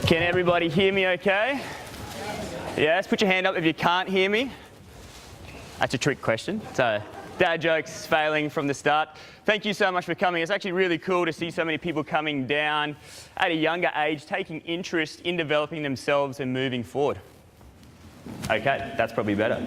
Can everybody hear me okay? Yes, put your hand up if you can't hear me. That's a trick question. So, dad jokes failing from the start. Thank you so much for coming. It's actually really cool to see so many people coming down at a younger age, taking interest in developing themselves and moving forward. Okay, that's probably better.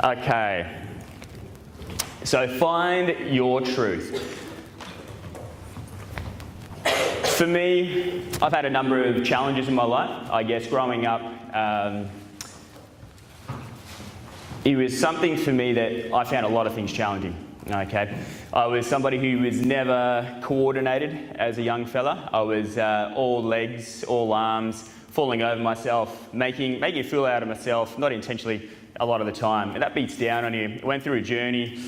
Okay, so find your truth. For me, I've had a number of challenges in my life. I guess growing up, it was something for me that I found a lot of things challenging. Okay, I was somebody who was never coordinated as a young fella. I was all legs, all arms, falling over myself, making a fool out of myself, not intentionally a lot of the time. And that beats down on you. I went through a journey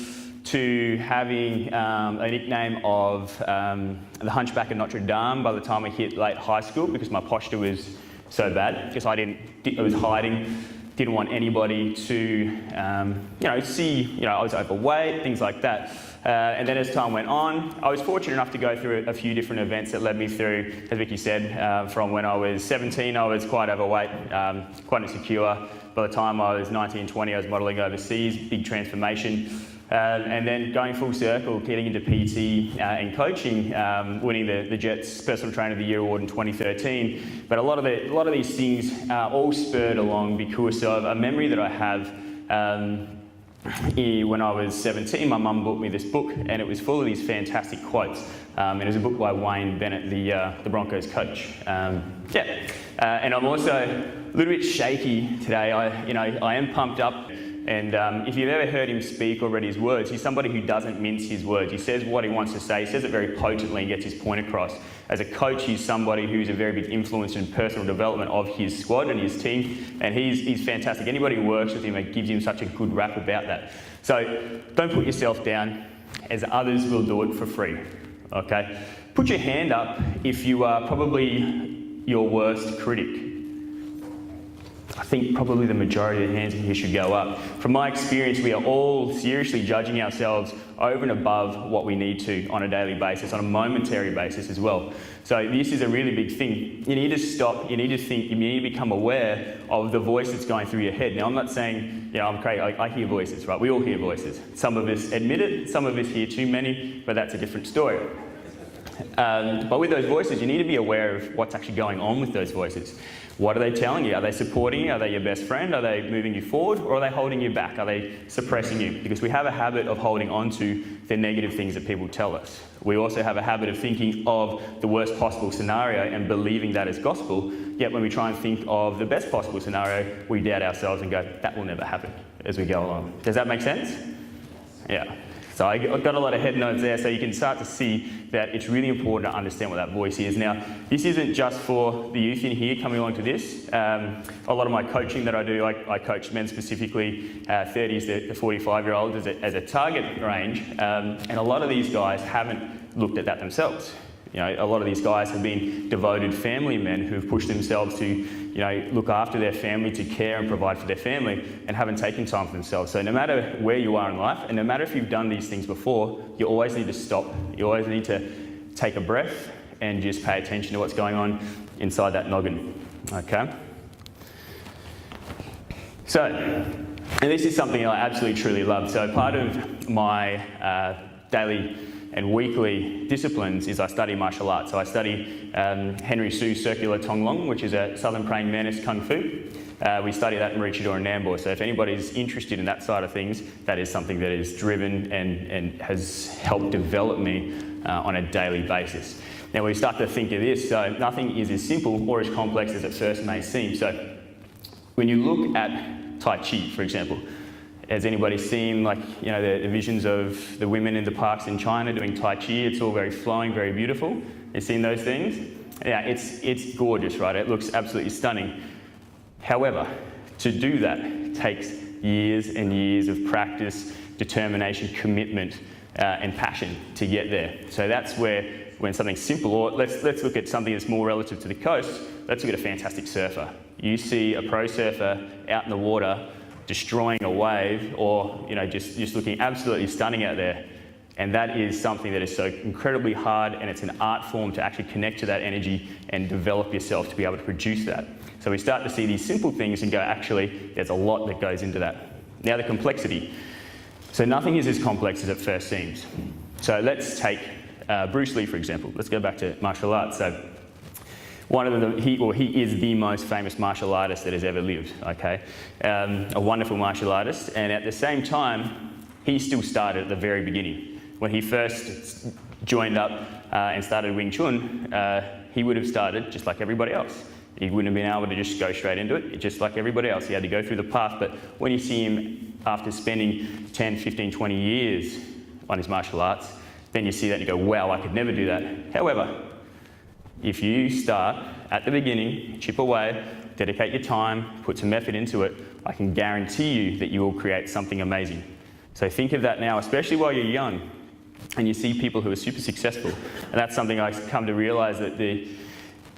to having a nickname of the Hunchback of Notre Dame by the time I hit late high school, because my posture was so bad, because I was hiding, didn't want anybody to see, I was overweight, things like that. And then as time went on, I was fortunate enough to go through a few different events that led me through, as Vicky said, from when I was 17, I was quite overweight, quite insecure. By the time I was 19, 20, I was modelling overseas, big transformation. And then going full circle, getting into PT and coaching, winning the Jets Personal Trainer of the Year award in 2013. But a lot of these things all spurred along because of a memory that I have. When I was 17, my mum bought me this book, and it was full of these fantastic quotes. And it was a book by Wayne Bennett, the Broncos coach. And I'm also a little bit shaky today. I am pumped up. And if you've ever heard him speak or read his words, he's somebody who doesn't mince his words. He says what he wants to say. He says it very potently and gets his point across. As a coach, he's somebody who's a very big influence in personal development of his squad and his team. And he's fantastic. Anybody who works with him, it gives him such a good rap about that. So don't put yourself down, as others will do it for free. Okay? Put your hand up if you are probably your worst critic. I think probably the majority of the hands in here should go up. From my experience, we are all seriously judging ourselves over and above what we need to on a daily basis, on a momentary basis as well. So this is a really big thing. You need to stop, you need to think, you need to become aware of the voice that's going through your head. Now, I'm not saying, I'm crazy, I hear voices, right? We all hear voices. Some of us admit it, some of us hear too many, but that's a different story. But with those voices, you need to be aware of what's actually going on with those voices. What are they telling you? Are they supporting you? Are they your best friend? Are they moving you forward? Or are they holding you back? Are they suppressing you? Because we have a habit of holding on to the negative things that people tell us. We also have a habit of thinking of the worst possible scenario and believing that as gospel. Yet when we try and think of the best possible scenario, we doubt ourselves and go, that will never happen as we go along. Does that make sense? Yeah. So I've got a lot of head nods there, so you can start to see that it's really important to understand what that voice is. Now, this isn't just for the youth in here coming along to this. A lot of my coaching that I do, I coach men specifically, 30s to 45-year-olds as a target range, and a lot of these guys haven't looked at that themselves. A lot of these guys have been devoted family men who've pushed themselves to look after their family, to care and provide for their family, and haven't taken time for themselves. So no matter where you are in life, and no matter if you've done these things before, you always need to stop. You always need to take a breath and just pay attention to what's going on inside that noggin. Okay? So, and this is something I absolutely truly love. So part of my daily and weekly disciplines is I study martial arts. So I study Henry Su's Circular Tonglong, which is a Southern Praying Mantis Kung Fu. We study that in Maroochydore and Nambour. So if anybody's interested in that side of things, that is something that is driven and has helped develop me on a daily basis. Now we start to think of this, so nothing is as simple or as complex as it first may seem. So when you look at Tai Chi, for example, has anybody seen the visions of the women in the parks in China doing Tai Chi? It's all very flowing, very beautiful. You've seen those things? Yeah, it's gorgeous, right? It looks absolutely stunning. However, to do that takes years and years of practice, determination, commitment, and passion to get there. So that's where, when something's simple, or let's look at something that's more relative to the coast, let's look at a fantastic surfer. You see a pro surfer out in the water destroying a wave, or just looking absolutely stunning out there. And that is something that is so incredibly hard, and it's an art form to actually connect to that energy and develop yourself to be able to produce that. So we start to see these simple things and go, actually, there's a lot that goes into that. Now the complexity. So nothing is as complex as it first seems. So let's take Bruce Lee, for example. Let's go back to martial arts. So one of them, he is the most famous martial artist that has ever lived, okay? A wonderful martial artist, and at the same time, he still started at the very beginning. When he first joined up and started Wing Chun, he would have started just like everybody else. He wouldn't have been able to just go straight into it, just like everybody else. He had to go through the path, but when you see him after spending 10, 15, 20 years on his martial arts, then you see that and you go, wow, I could never do that. However, if you start at the beginning, chip away, dedicate your time, put some effort into it, I can guarantee you that you will create something amazing. So think of that now, especially while you're young and you see people who are super successful. And that's something I come to realize that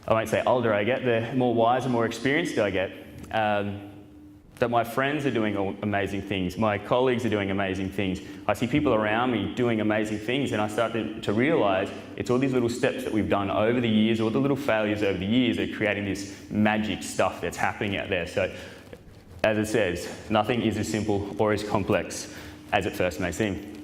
I won't say older I get, the more wise and more experienced I get, that my friends are doing amazing things, my colleagues are doing amazing things. I see people around me doing amazing things, and I start to realize it's all these little steps that we've done over the years, all the little failures over the years that are creating this magic stuff that's happening out there. So, as it says, nothing is as simple or as complex as it first may seem.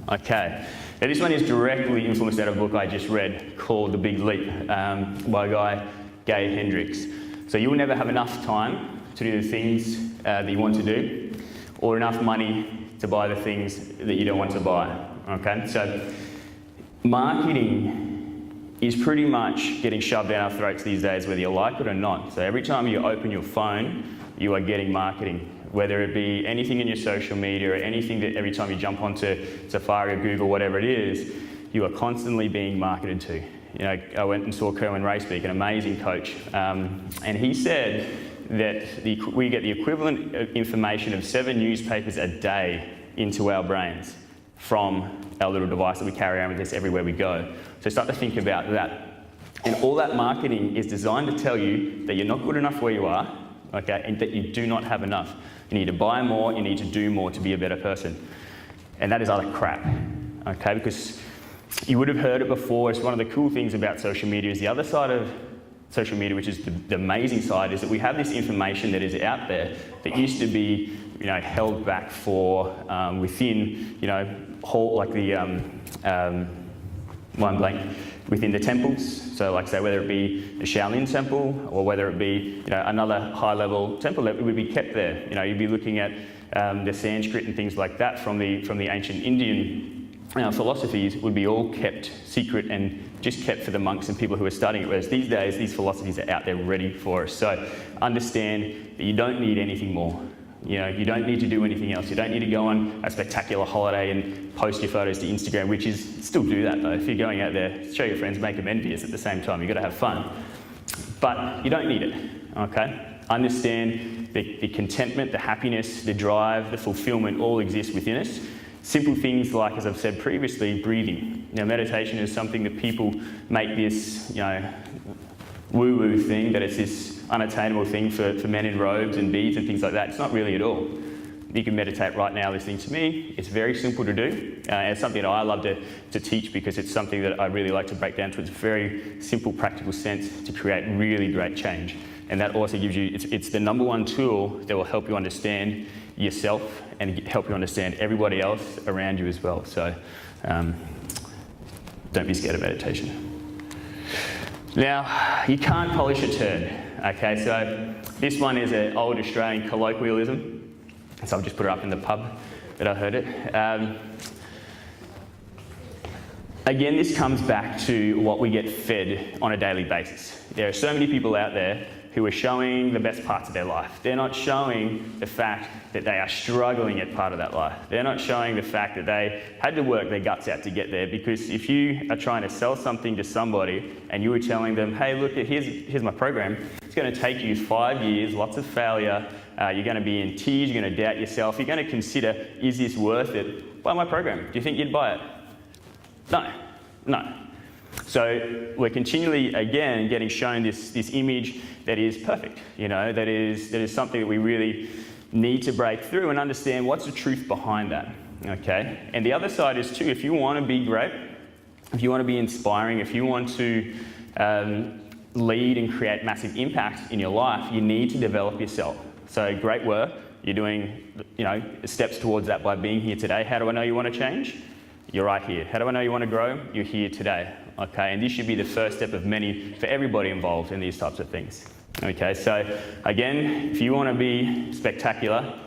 Okay, now this one is directly influenced out of a book I just read called The Big Leap by a guy, Gay Hendricks. So you will never have enough time to do the things that you want to do, or enough money to buy the things that you don't want to buy, okay? So marketing is pretty much getting shoved down our throats these days, whether you like it or not. So every time you open your phone, you are getting marketing, whether it be anything in your social media or anything that every time you jump onto Safari or Google, whatever it is, you are constantly being marketed to. You know, I went and saw Kerwin Ray speak, an amazing coach, and he said that we get the equivalent of information of 7 newspapers a day into our brains from our little device that we carry around with us everywhere we go. So start to think about that. And all that marketing is designed to tell you that you're not good enough where you are, okay, and that you do not have enough. You need to buy more, you need to do more to be a better person. And that is utter crap, okay, because you would have heard it before. It's one of the cool things about social media is the other side of social media, which is the amazing side, is that we have this information that is out there that used to be, you know, held back for within, you know, like the within the temples. So, like say, whether it be the Shaolin temple or whether it be, you know, another high-level temple, that would be kept there. You know, you'd be looking at the Sanskrit and things like that from the ancient Indian philosophies would be all kept secret and just kept for the monks and people who are studying it, whereas these days these philosophies are out there ready for us. So understand that you don't need anything more. You know, you don't need to do anything else. You don't need to go on a spectacular holiday and post your photos to Instagram, which is, still do that though. If you're going out there, show your friends, make them envious at the same time. You've got to have fun. But you don't need it, okay? Understand the contentment, the happiness, the drive, the fulfillment all exist within us. Simple things like, as I've said previously, breathing. Now, meditation is something that people make this, you know, woo-woo thing, that it's this unattainable thing for men in robes and beads and things like that. It's not really at all. You can meditate right now listening to me. It's very simple to do. And it's something that I love to teach because it's something that I really like to break down to its very simple, practical sense to create really great change. And that also gives you, it's the number one tool that will help you understand yourself and help you understand everybody else around you as well. So don't be scared of meditation. Now, you can't polish a turd, okay? So this one is an old Australian colloquialism. So I've just put it up in the pub that I heard it. Again, this comes back to what we get fed on a daily basis. There are so many people out there who are showing the best parts of their life. They're not showing the fact that they are struggling at part of that life. They're not showing the fact that they had to work their guts out to get there, because if you are trying to sell something to somebody and you were telling them, hey, look, here's my program, it's going to take you 5 years, lots of failure, you're going to be in tears, you're going to doubt yourself, you're going to consider, is this worth it? Buy my program. Do you think you'd buy it? No. So we're continually, again, getting shown this image that is perfect, you know, that is something that we really need to break through and understand what's the truth behind that, okay? And the other side is too, if you want to be great, if you want to be inspiring, if you want to lead and create massive impact in your life, you need to develop yourself. So great work. You're doing, steps towards that by being here today. How do I know you want to change? You're right here. How do I know you want to grow? You're here today. Okay, and this should be the first step of many for everybody involved in these types of things. Okay, so again, if you want to be spectacular,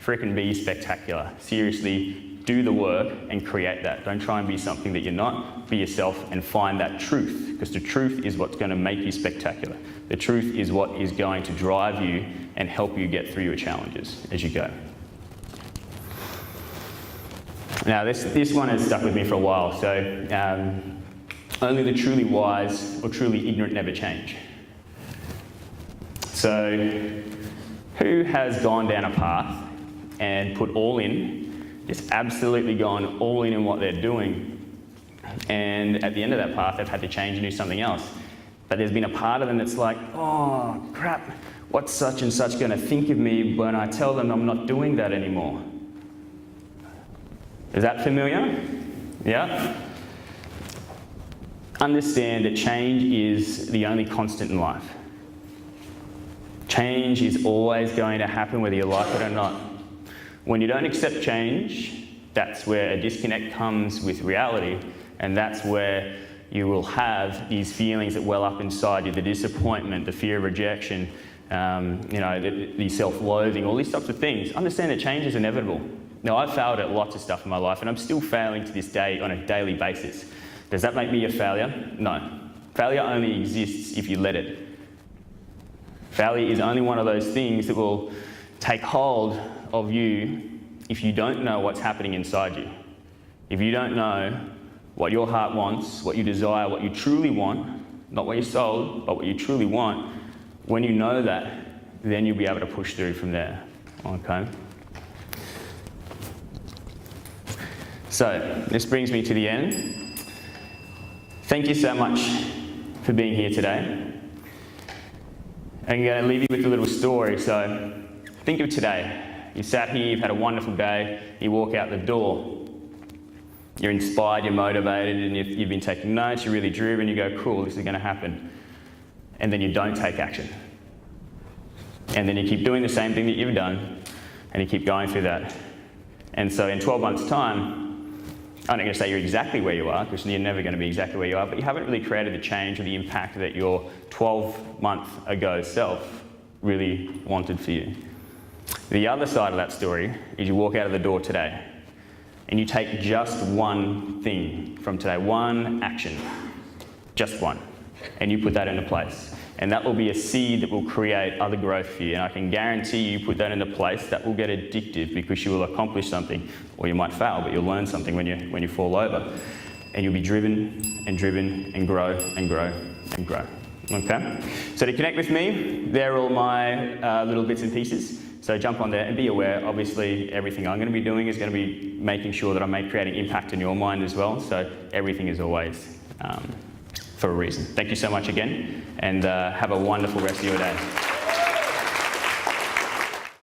frickin' be spectacular. Seriously, do the work and create that. Don't try and be something that you're not. Be yourself and find that truth, because the truth is what's going to make you spectacular. The truth is what is going to drive you and help you get through your challenges as you go. Now, this one has stuck with me for a while. So, only the truly wise or truly ignorant never change. So, who has gone down a path and put all in, just absolutely gone all in what they're doing, and at the end of that path, they've had to change and do something else? But there's been a part of them that's like, oh, crap, what's such and such going to think of me when I tell them I'm not doing that anymore? Is that familiar? Yeah? Understand that change is the only constant in life. Change is always going to happen whether you like it or not. When you don't accept change, that's where a disconnect comes with reality, and that's where you will have these feelings that well up inside you, the disappointment, the fear of rejection, the self-loathing, all these types of things. Understand that change is inevitable. Now, I've failed at lots of stuff in my life, and I'm still failing to this day on a daily basis. Does that make me a failure? No. Failure only exists if you let it. Failure is only one of those things that will take hold of you if you don't know what's happening inside you. If you don't know what your heart wants, what you desire, what you truly want, not what you're sold, but what you truly want, when you know that, then you'll be able to push through from there, okay? So, this brings me to the end. Thank you so much for being here today. I'm going to leave you with a little story. So, think of today. You sat here, you've had a wonderful day, you walk out the door. You're inspired, you're motivated, and you've been taking notes, you're really driven, you go, cool, this is going to happen. And then you don't take action. And then you keep doing the same thing that you've done, and you keep going through that. And so in 12 months' time, I'm not going to say you're exactly where you are, because you're never going to be exactly where you are, but you haven't really created the change or the impact that your 12-month ago self really wanted for you. The other side of that story is you walk out of the door today and you take just one thing from today, one action, just one, and you put that into place. And that will be a seed that will create other growth for you. And I can guarantee you put that into place, that will get addictive, because you will accomplish something, or you might fail, but you'll learn something when you fall over. And you'll be driven and driven and grow and grow and grow. Okay? So to connect with me, there are all my little bits and pieces. So jump on there and be aware. Obviously, everything I'm going to be doing is going to be making sure that I'm creating impact in your mind as well. So everything is always for a reason. Thank you so much again, and have a wonderful rest of your day.